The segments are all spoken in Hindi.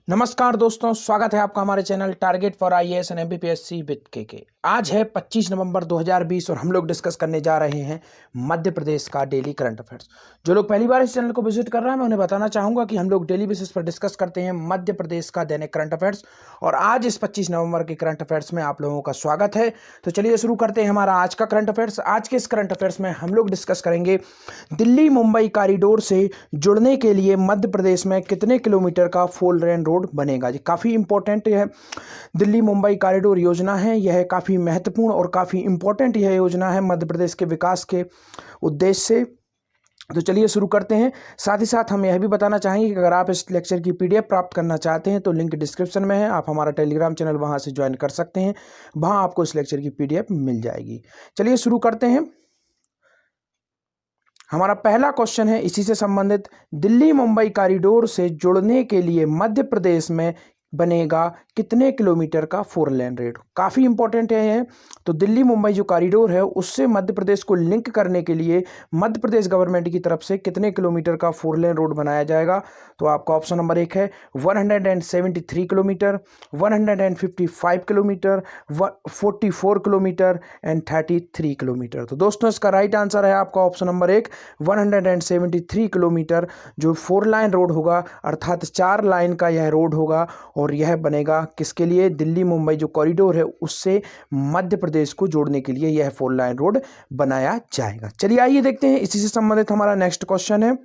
नमस्कार दोस्तों, स्वागत है आपका हमारे channel target for IAS and MPPSC with के। आज है 25 नवंबर 2020 और हम लोग डिस्कस करने जा रहे हैं मध्य प्रदेश का डेली करंट अफेयर्स। जो लोग पहली बार इस चैनल को विजिट कर रहे हैं, मैं उन्हें बताना चाहूंगा कि हम लोग डेली बेसिस पर डिस्कस करते हैं मध्य प्रदेश का दैनिक करंट अफेयर्स। और आज इस 25 नवंबर के करंट अफेयर्स में आप लोगों का स्वागत है। तो चलिए शुरू करते हैं हमारा आज का करंट अफेयर्स। आज के इस करंट अफेयर्स में हम लोग डिस्कस करेंगे दिल्ली मुंबई कॉरिडोर से जुड़ने के लिए मध्य प्रदेश में कितने किलोमीटर का 4 लेन रोड बनेगा। जी काफ़ी इंपॉर्टेंट है दिल्ली मुंबई कॉरिडोर योजना है, यह काफ़ी महत्वपूर्ण और काफ़ी इंपॉर्टेंट यह योजना है मध्य प्रदेश के विकास के उद्देश्य से। तो चलिए शुरू करते हैं। साथ ही साथ हम यह भी बताना चाहेंगे कि अगर आप इस लेक्चर की पीडीएफ प्राप्त करना चाहते हैं तो लिंक डिस्क्रिप्शन में है, आप हमारा टेलीग्राम चैनल वहां से ज्वाइन कर सकते हैं, वहां आपको इस लेक्चर की पीडीएफ मिल जाएगी। चलिए शुरू करते हैं। हमारा पहला क्वेश्चन है इसी से संबंधित, दिल्ली मुंबई कॉरिडोर से जुड़ने के लिए मध्य प्रदेश में बनेगा कितने किलोमीटर का 4 लेन रोड। काफ़ी इंपॉर्टेंट है यह। तो दिल्ली मुंबई जो कॉरिडोर है उससे मध्य प्रदेश को लिंक करने के लिए मध्य प्रदेश गवर्नमेंट की तरफ से कितने किलोमीटर का 4 लेन रोड बनाया जाएगा। तो आपका ऑप्शन नंबर 1 है 173 kilometre, 155 kilometre, 44 kilometre and 33 kilometre. तो दोस्तों इसका राइट आंसर है आपका ऑप्शन नंबर 1 173 किलोमीटर जो 4 लाइन रोड होगा, अर्थात 4 लाइन का यह रोड होगा। और यह बनेगा किसके लिए, दिल्ली मुंबई जो कॉरिडोर है उससे मध्य प्रदेश को जोड़ने के लिए यह 4 लाइन रोड बनाया जाएगा। चलिए आइए देखते हैं, इसी से संबंधित हमारा नेक्स्ट क्वेश्चन है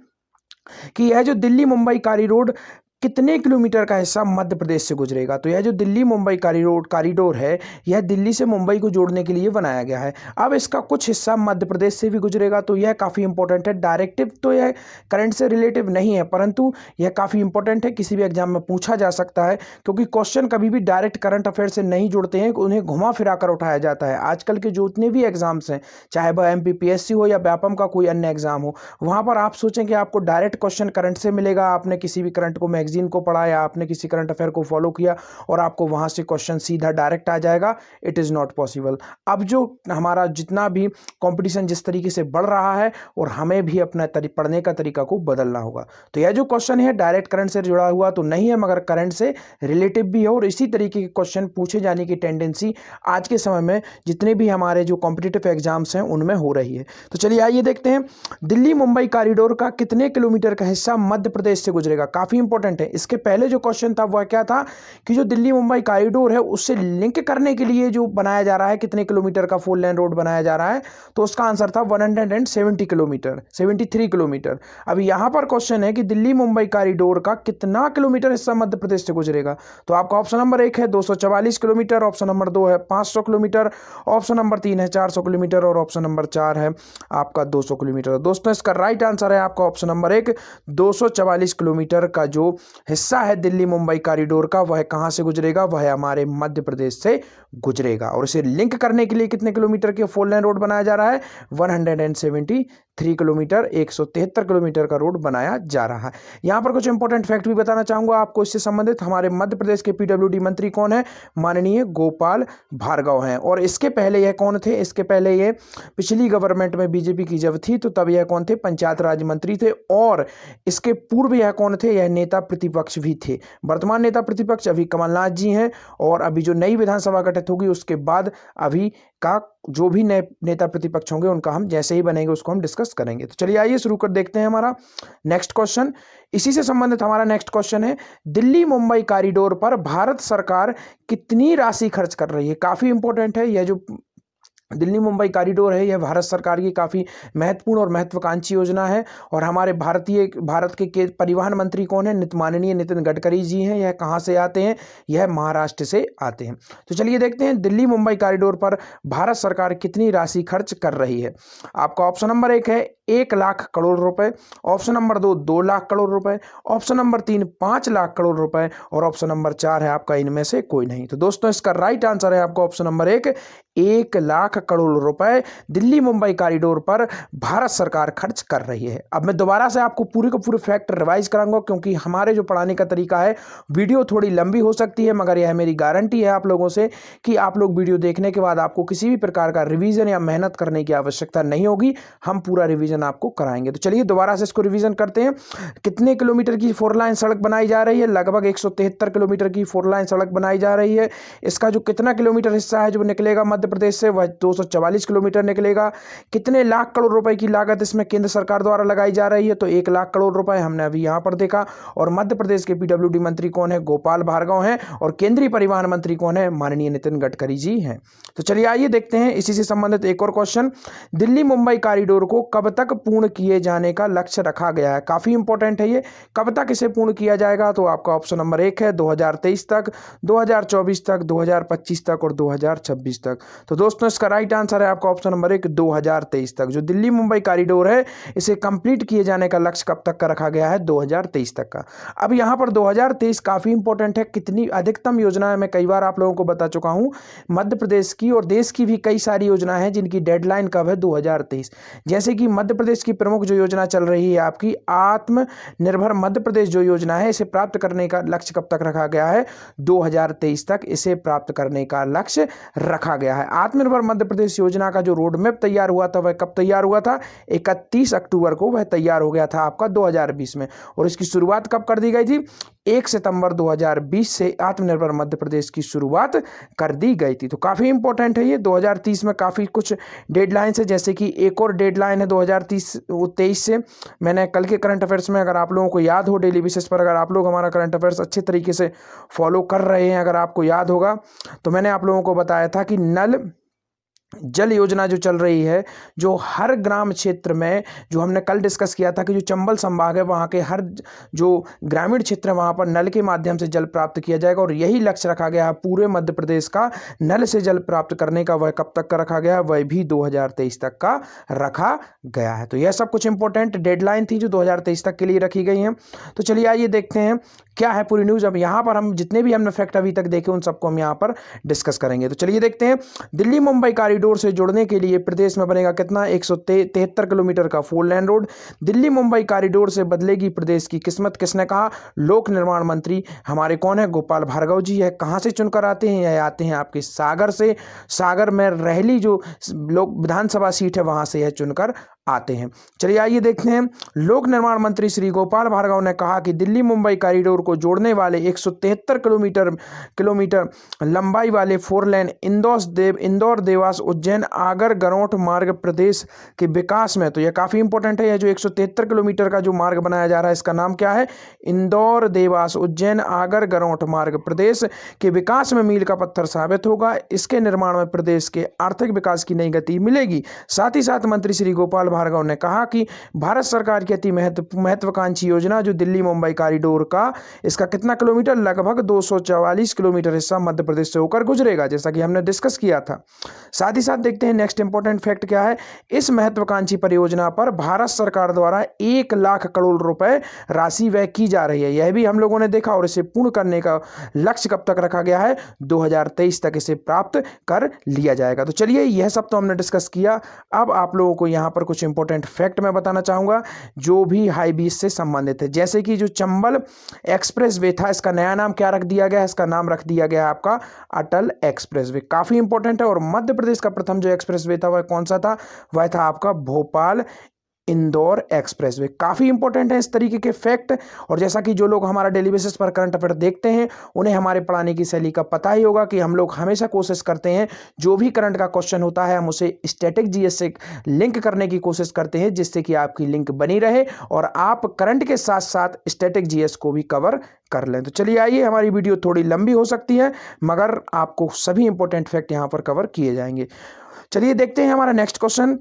कि यह जो दिल्ली मुंबई कॉरिडोर कितने किलोमीटर का हिस्सा मध्य प्रदेश से गुजरेगा। तो यह जो दिल्ली मुंबई कॉरिडोर है यह दिल्ली से मुंबई को जोड़ने के लिए बनाया गया है। अब इसका कुछ हिस्सा मध्य प्रदेश से भी गुजरेगा, तो यह काफ़ी इंपॉर्टेंट है। डायरेक्टिव तो यह करंट से रिलेटिव नहीं है, परंतु यह काफ़ी इंपॉर्टेंट है, किसी भी एग्जाम में पूछा जा सकता है, क्योंकि क्वेश्चन कभी भी डायरेक्ट करंट अफेयर से नहीं जुड़ते हैं, उन्हें घुमा फिरा कर उठाया जाता है। आजकल के जो उतने भी एग्जाम्स हैं, चाहे वह एमपीपीएससी हो या व्यापम का कोई अन्य एग्जाम हो, वहाँ पर आप सोचें कि आपको डायरेक्ट क्वेश्चन करंट से मिलेगा, आपने किसी भी करंट को मैगजीन को पढ़ा या आपने किसी करंट अफेयर को फॉलो किया और आपको वहां से क्वेश्चन सीधा डायरेक्ट आ जाएगा, इट इज नॉट पॉसिबल। अब जो हमारा जितना भी कंपटीशन जिस तरीके से बढ़ रहा है और हमें भी अपना पढ़ने का तरीका को बदलना होगा, तो यह जो क्वेश्चन है डायरेक्ट करंट से जुड़ा हुआ तो नहीं है, मगर करंट से रिलेटिव भी है। और इसी तरीके के क्वेश्चन पूछे जाने की टेंडेंसी आज के समय में जितने भी हमारे जो कॉम्पिटिटिव एग्जाम्स हैं उनमें हो रही है। तो चलिए आइए देखते हैं, दिल्ली मुंबई कॉरिडोर का कितने किलोमीटर का हिस्सा मध्य प्रदेश से गुजरेगा। काफी इंपॉर्टेंट है। इसके पहले जो क्वेश्चन था वह क्या था कि जो दिल्ली मुंबई कॉरिडोर है उससे लिंक करने के लिए जो बनाया जा रहा है कितने किलोमीटर का 4 लेन रोड बनाया जा रहा है, तो उसका आंसर था 170 किलोमीटर, 73 किलोमीटर। अभी यहां पर क्वेश्चन है कि दिल्ली मुंबई कॉरिडोर का कितना किलोमीटर हिस्सा मध्य प्रदेश से गुजरेगा। तो आपका ऑप्शन नंबर 1 है 244 किलोमीटर, ऑप्शन नंबर 2 है 500 किलोमीटर, ऑप्शन नंबर 3 है 400 किलोमीटर और ऑप्शन नंबर 4 है आपका 200 किलोमीटर। दोस्तों इसका राइट आंसर है आपका ऑप्शन नंबर 1 244 किलोमीटर का जो हिस्सा है दिल्ली मुंबई कॉरिडोर का वह कहां से गुजरेगा, वह हमारे मध्य प्रदेश से गुजरेगा। और इसे लिंक करने के लिए कितने किलोमीटर के 4 लेन रोड बनाया जा रहा है, 173 किलोमीटर, 173 किलोमीटर का रोड बनाया जा रहा है। यहां पर कुछ इंपॉर्टेंट फैक्ट भी बताना चाहूंगा आपको इससे संबंधित। हमारे मध्य प्रदेश के पीडब्ल्यूडी मंत्री कौन है, माननीय गोपाल भार्गव हैं। और इसके पहले यह कौन थे, इसके पहले ये पिछली गवर्नमेंट में बीजेपी की जब थी तो तब यह कौन थे, पंचायत राज मंत्री थे। और इसके पूर्व यह कौन थे, यह नेता प्रतिपक्ष भी थे। वर्तमान नेता प्रतिपक्ष अभी कमलनाथ जी हैं और अभी जो नई विधानसभा गठित होगी उसके बाद अभी का जो भी नए नेता प्रतिपक्ष होंगे उनका हम जैसे ही बनेंगे उसको हम डिस्कस करेंगे। तो चलिए आइए शुरू कर देखते हैं हमारा नेक्स्ट क्वेश्चन। इसी से संबंधित हमारा नेक्स्ट क्वेश्चन है, दिल्ली मुंबई कॉरिडोर पर भारत सरकार कितनी राशि खर्च कर रही है। काफी इंपॉर्टेंट है। यह जो दिल्ली मुंबई कॉरिडोर है यह भारत सरकार की काफ़ी महत्वपूर्ण और महत्वाकांक्षी योजना है। और हमारे भारत के परिवहन मंत्री कौन है, माननीय नितिन गडकरी जी हैं। यह कहाँ से आते हैं, यह महाराष्ट्र से आते हैं। तो चलिए देखते हैं दिल्ली मुंबई कॉरिडोर पर भारत सरकार कितनी राशि खर्च कर रही है। आपका ऑप्शन नंबर 1 है 1 लाख करोड़ रुपए, ऑप्शन नंबर 2 2 लाख करोड़ रुपए, ऑप्शन नंबर 3 5 लाख करोड़ रुपए और ऑप्शन नंबर 4 है आपका इनमें से कोई नहीं। तो दोस्तों इसका राइट आंसर है आपका ऑप्शन नंबर 1 1 लाख लाख करोड़ रुपए दिल्ली मुंबई कॉरिडोर पर भारत सरकार खर्च कर रही है। अब मैं दोबारा से आपको पूरे के पूरे फैक्ट रिवाइज कराऊंगा, क्योंकि हमारे जो पढ़ाने का तरीका है, वीडियो थोड़ी लंबी हो सकती है, मगर यह मेरी गारंटी है आप लोगों से कि आप लोग वीडियो देखने के बाद आपको किसी भी प्रकार का रिवीजन या मेहनत करने की आवश्यकता नहीं होगी। हम पूरा रिवीजन आपको कराएंगे। तो चलिए दोबारा से इसको रिवीजन करते हैं। कितने किलोमीटर की 4 लाइन सड़क बनाई जा रही है? लगभग 173 किलोमीटर की 4 लाइन सड़क बनाई जा रही है। इसका जो कितना किलोमीटर हिस्सा है जो निकलेगा मध्य प्रदेश से, वह 244 किलोमीटर निकलेगा। कितने लाख करोड़ रुपए की लागत इसमें केंद्र सरकार द्वारा लगाई जा रही है? तो 1 लाख करोड़ रुपए हमने अभी यहां पर देखा। और मध्य प्रदेश के पीडब्ल्यूडी मंत्री कौन है? गोपाल भार्गव हैं। और केंद्रीय परिवहन मंत्री कौन है? माननीय नितिन गडकरी जी हैं। तो चलिए आइए देखते हैं इसी से संबंधित एक और क्वेश्चन। दिल्ली मुंबई कॉरिडोर को कब तक पूर्ण किए जाने का लक्ष्य रखा गया है? काफी इंपॉर्टेंट है ये। कब तक इसे पूर्ण किया जाएगा? तो आपका ऑप्शन नंबर 1 है 2023 तक, 2024 तक, 2025 तक और 2026 तक। तो दोस्तों इसका राइट आंसर है आपका ऑप्शन नंबर 1, 2023 तक। जो दिल्ली मुंबई कॉरिडोर है इसे कंप्लीट किए जाने का लक्ष्य कब तक का रखा गया है? 2023 तक का। अब यहां पर 2023 काफी इंपॉर्टेंट है। कितनी अधिकतम योजनाएं मैं कई बार आप लोगों को बता चुका हूं। मध्य प्रदेश की और देश की भी कई सारी योजनाएं हैं जिनकी डेडलाइन कब है? 2023। जैसे कि मध्य प्रदेश की प्रमुख जो योजना चल रही है आपकी आत्मनिर्भर मध्य प्रदेश जो योजना है, इसे प्राप्त करने का लक्ष्य कब तक रखा गया है? 2023 तक इसे प्राप्त करने का लक्ष्य रखा गया है। आत्मनिर्भर मध्य प्रदेश योजना का जो रोड मैप तैयार हुआ था वह कब तैयार हुआ था? 31 अक्टूबर को वह तैयार हो गया था आपका 2020 में। और इसकी शुरुआत कब कर दी गई थी? 1 सितंबर 2020 से आत्मनिर्भर मध्य प्रदेश की शुरुआत कर दी गई थी। तो काफी इंपॉर्टेंट है ये। 2030 में काफी कुछ डेडलाइंस है, जैसे कि एक और डेडलाइन है 2023 से। मैंने कल के करंट अफेयर्स में, अगर आप लोगों को याद हो, डेली बेसिस पर अगर आप लोग हमारा करंट अफेयर्स अच्छे तरीके से फॉलो कर रहे हैं, अगर आपको याद होगा, तो मैंने आप लोगों को बताया था कि नल जल योजना जो चल रही है, जो हर ग्राम क्षेत्र में, जो हमने कल डिस्कस किया था कि जो चंबल संभाग है वहाँ के हर जो ग्रामीण क्षेत्र है वहाँ पर नल के माध्यम से जल प्राप्त किया जाएगा। और यही लक्ष्य रखा गया है पूरे मध्य प्रदेश का, नल से जल प्राप्त करने का। वह कब तक का रखा गया है? वह भी 2023 तक का रखा गया है। तो यह सब कुछ इंपॉर्टेंट डेडलाइन थी जो 2023 तक के लिए रखी गई हैं। तो चलिए आइए देखते हैं क्या है पूरी न्यूज़। अब यहाँ पर हम जितने भी हमने फैक्ट अभी तक देखे उन सबको हम यहाँ पर डिस्कस करेंगे। तो चलिए देखते हैं। दिल्ली मुंबई कॉरिडोर से जुड़ने के लिए प्रदेश में बनेगा कितना? 173 किलोमीटर का 4 lane road. Delhi Mumbai corridor से बदलेगी प्रदेश की किस्मत, किसने कहा? लोक निर्माण मंत्री हमारे कौन है? गोपाल भार्गव जी है। कहाँ से चुनकर आते हैं? यह आते हैं आपके सागर से। सागर में रहली जो लोक विधानसभा सीट है वहां से यह चुनकर आते हैं। चलिए आइए देखते हैं। लोक निर्माण मंत्री श्री गोपाल भार्गव ने कहा कि दिल्ली मुंबई कॉरिडोर को जोड़ने वाले 173 किलोमीटर लंबाई वाले 4 लेन इंदौर देवास उज्जैन आगर गरौठ मार्ग प्रदेश के विकास में, तो यह काफी इंपॉर्टेंट है। यह जो 173 किलोमीटर का जो मार्ग बनाया जा रहा है इसका नाम क्या है? इंदौर देवास उज्जैन आगर गरौठ मार्ग प्रदेश के विकास में मील का पत्थर साबित होगा। इसके निर्माण में प्रदेश के आर्थिक विकास की नई गति मिलेगी। साथ ही साथ मंत्री श्री गोपाल भार्गव ने कहा कि भारत सरकार की अति महत्वाकांक्षी योजना जो दिल्ली मुंबई कॉरिडोर का, इसका कितना किलोमीटर? लगभग 244 किलोमीटर हिस्सा मध्य प्रदेश से होकर गुजरेगा, जैसा कि हमने डिस्कस किया था। साथ ही साथ देखते हैं नेक्स्ट इंपॉर्टेंट फैक्ट क्या है। इस महत्वाकांक्षी परियोजना पर भारत सरकार द्वारा 1 लाख करोड़ रुपए राशि व्यय की जा रही है, यह भी हम लोगों ने देखा। और इसे पूर्ण करने का लक्ष्य कब तक रखा गया है? 2023 तक इसे प्राप्त कर लिया जाएगा। तो चलिए यह सब तो हमने डिस्कस किया। अब आप लोगों को यहाँ पर कुछ इंपॉर्टेंट फैक्ट मैं बताना चाहूंगा जो भी हाईवे से संबंधित है। जैसे कि जो चंबल एक्सप्रेस वे था, इसका नया नाम क्या रख दिया गया है? इसका नाम रख दिया गया है आपका अटल एक्सप्रेस वे। काफी इंपॉर्टेंट है। और मध्य प्रदेश का प्रथम जो एक्सप्रेस वे था वह कौन सा था? वह था आपका भोपाल इंदौर एक्सप्रेस वे। काफी इंपॉर्टेंट है इस तरीके के फैक्ट। और जैसा कि जो लोग हमारा डेली बेसिस पर करंट अफेयर देखते हैं उन्हें हमारे पढ़ाने की शैली का पता ही होगा कि हम लोग हमेशा कोशिश करते हैं जो भी करंट का क्वेश्चन होता है हम उसे स्टैटिक जीएस से लिंक करने की कोशिश करते हैं, जिससे कि आपकी लिंक बनी रहे और आप करंट के साथ साथ स्टैटिक जीएस को भी कवर कर लें। तो चलिए आइए, हमारी वीडियो थोड़ी लंबी हो सकती है मगर आपको सभी इंपॉर्टेंट फैक्ट यहाँ पर कवर किए जाएंगे। चलिए देखते हैं हमारा नेक्स्ट क्वेश्चन।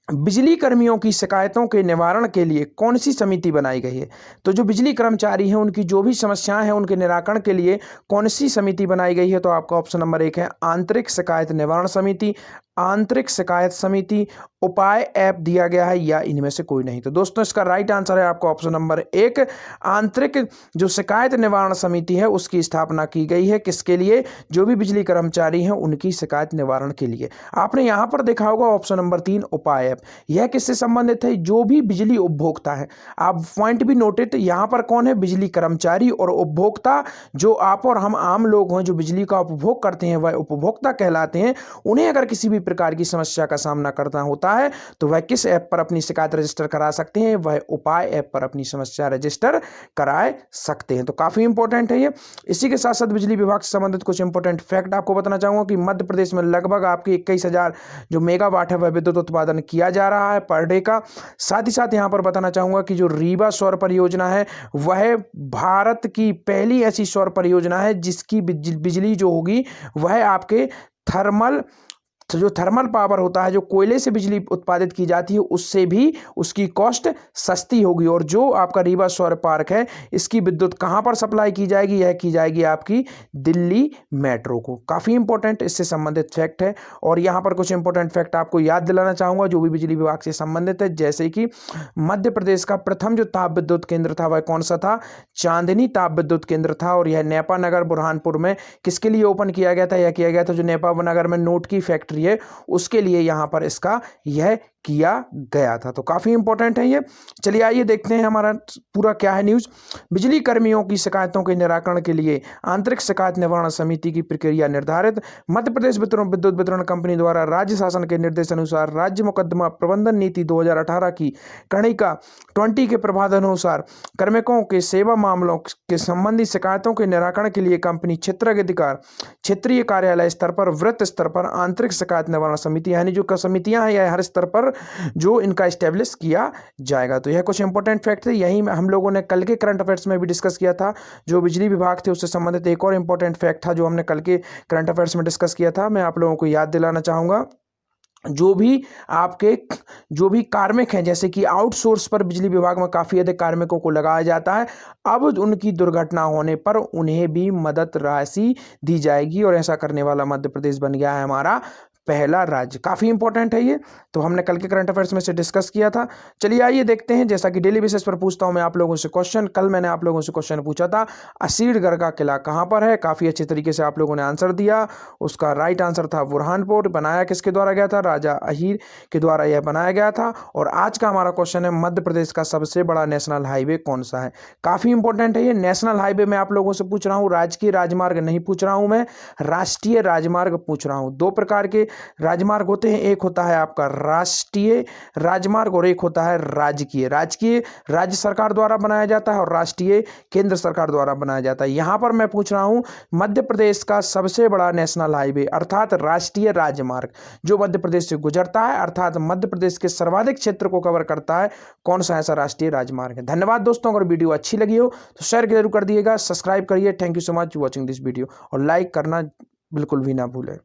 बिजली कर्मियों की शिकायतों के निवारण के लिए कौन सी समिति बनाई गई है? तो जो बिजली कर्मचारी हैं उनकी जो भी समस्याएं हैं उनके निराकरण के लिए कौन सी समिति बनाई गई है? तो आपका ऑप्शन नंबर 1 है आंतरिक शिकायत निवारण समिति। आंतरिक शिकायत समिति, उपाय ऐप दिया गया है या इनमें से कोई नहीं। तो दोस्तों इसका राइट आंसर है आपका ऑप्शन नंबर 1, आंतरिक जो शिकायत निवारण समिति है उसकी स्थापना की गई है। किसके लिए? जो भी बिजली कर्मचारी हैं उनकी शिकायत निवारण के लिए। आपने यहां पर देखा होगा ऑप्शन नंबर 3 उपाय ऐप, यह किससे संबंधित है? जो भी बिजली उपभोक्ता है। आप पॉइंट भी नोटेड, यहां पर कौन है? बिजली कर्मचारी और उपभोक्ता। जो आप और हम आम लोग हैं जो बिजली का उपभोग करते हैं वह उपभोक्ता कहलाते हैं। उन्हें अगर किसी भी प्रकार की समस्या का सामना करना होता है तो वह किस ऐप पर अपनी शिकायत रजिस्टर करा सकते हैं? वह उपाय ऐप पर अपनी समस्या रजिस्टर करा सकते हैं। तो काफी इंपॉर्टेंट है ये। इसी के साथ साथ बिजली विभाग से संबंधित कुछ इंपॉर्टेंट फैक्ट आपको बताना चाहूंगा कि मध्य प्रदेश में लगभग आपके 21,000 जो मेगावाट है वह विद्युत उत्पादन किया जा रहा है पर डे का। साथ ही साथ यहां पर बताना चाहूंगा कि जो रीवा सौर परियोजना है वह भारत की पहली ऐसी सौर परियोजना है जिसकी बिजली जो होगी वह आपके थर्मल, तो जो थर्मल पावर होता है, जो कोयले से बिजली उत्पादित की जाती है, उससे भी उसकी कॉस्ट सस्ती होगी। और जो आपका रीवा सौर पार्क है इसकी विद्युत कहां पर सप्लाई की जाएगी? यह की जाएगी आपकी दिल्ली मेट्रो को। काफी इंपॉर्टेंट इससे संबंधित फैक्ट है। और यहां पर कुछ इंपॉर्टेंट फैक्ट आपको याद दिलाना चाहूंगा जो भी बिजली विभाग से संबंधित है, जैसे कि मध्य प्रदेश का प्रथम जो ताप विद्युत केंद्र था वह कौन सा था? चांदनी ताप विद्युत केंद्र था। और यह नेपा नगर बुरहानपुर में किसके लिए ओपन किया गया था? यह किया गया था जो नेपा नगर में नोट की फैक्ट्री है उसके लिए यहां पर इसका यह किया गया था। तो काफी इंपॉर्टेंट है ये। चलिए आइए देखते हैं हमारा पूरा क्या है न्यूज। बिजली कर्मियों की शिकायतों के निराकरण के लिए आंतरिक शिकायत निवारण समिति की प्रक्रिया निर्धारित। मध्य प्रदेश विद्युत वितरण कंपनी द्वारा राज्य शासन के निर्देशानुसार राज्य मुकदमा प्रबंधन नीति 2018 की कणिका 20 के प्रावधानानुसार कार्मिकों के सेवा मामलों के संबंधी शिकायतों के निराकरण के लिए कंपनी क्षेत्राधिकार क्षेत्रीय कार्यालय स्तर पर, वृत्त स्तर पर आंतरिक शिकायत निवारण समिति यानी जो समितियां हैं यह हर स्तर पर जो इनका एस्टेब्लिश किया जाएगा। तो यह कुछ इंपॉर्टेंट फैक्ट थे। यही हम लोगों ने कल के करंट अफेयर्स में भी डिस्कस किया था। जो बिजली विभाग थे उससे संबंधित एक और इंपॉर्टेंट फैक्ट था जो हमने कल के करंट अफेयर्स में डिस्कस किया था, मैं आप लोगों को याद दिलाना चाहूंगा। जो भी कार्मिक हैं, जैसे कि आउटसोर्स पर बिजली विभाग में काफी अधिक कार्मिकों को लगाया जाता है, अब उनकी दुर्घटना होने पर उन्हें भी मदद राशि दी जाएगी। और ऐसा करने वाला मध्य प्रदेश बन गया है हमारा पहला राज्य। काफी इंपॉर्टेंट है ये, तो हमने कल के करंट अफेयर्स में से डिस्कस किया था। चलिए आइए देखते हैं, जैसा कि डेली बेसिस पर पूछता हूं मैं आप लोगों से क्वेश्चन। कल मैंने आप लोगों से क्वेश्चन पूछा था असीरगढ़ का किला कहां पर है? काफी अच्छे तरीके से आप लोगों ने आंसर दिया। उसका राइट आंसर था बुरहानपुर। बनाया किसके द्वारा गया था? राजा अहीर के द्वारा यह बनाया गया था। और आज का हमारा क्वेश्चन है मध्य प्रदेश का सबसे बड़ा नेशनल हाईवे कौन सा है? काफी इंपॉर्टेंट है ये। नेशनल हाईवे मैं आप लोगों से पूछ रहा हूं, राजकीय राजमार्ग नहीं पूछ रहा हूं मैं, राष्ट्रीय राजमार्ग पूछ रहा हूं। दो प्रकार के राजमार्ग होते हैं, एक होता है आपका राष्ट्रीय राजमार्ग और एक होता है राजकीय। राजकीय राज्य सरकार द्वारा बनाया जाता है और राष्ट्रीय केंद्र सरकार द्वारा बनाया जाता है। यहां पर मैं पूछ रहा हूं मध्य प्रदेश का सबसे बड़ा नेशनल हाईवे अर्थात राष्ट्रीय राजमार्ग जो मध्य प्रदेश से गुजरता है अर्थात मध्य प्रदेश के सर्वाधिक क्षेत्र को कवर करता है, कौन सा ऐसा राष्ट्रीय राजमार्ग है? धन्यवाद दोस्तों। अगर वीडियो अच्छी लगी हो तो शेयर जरूर कर दिएगा, सब्सक्राइब करिए। Thank you so much watching this video और लाइक करना बिल्कुल भी ना भूलें।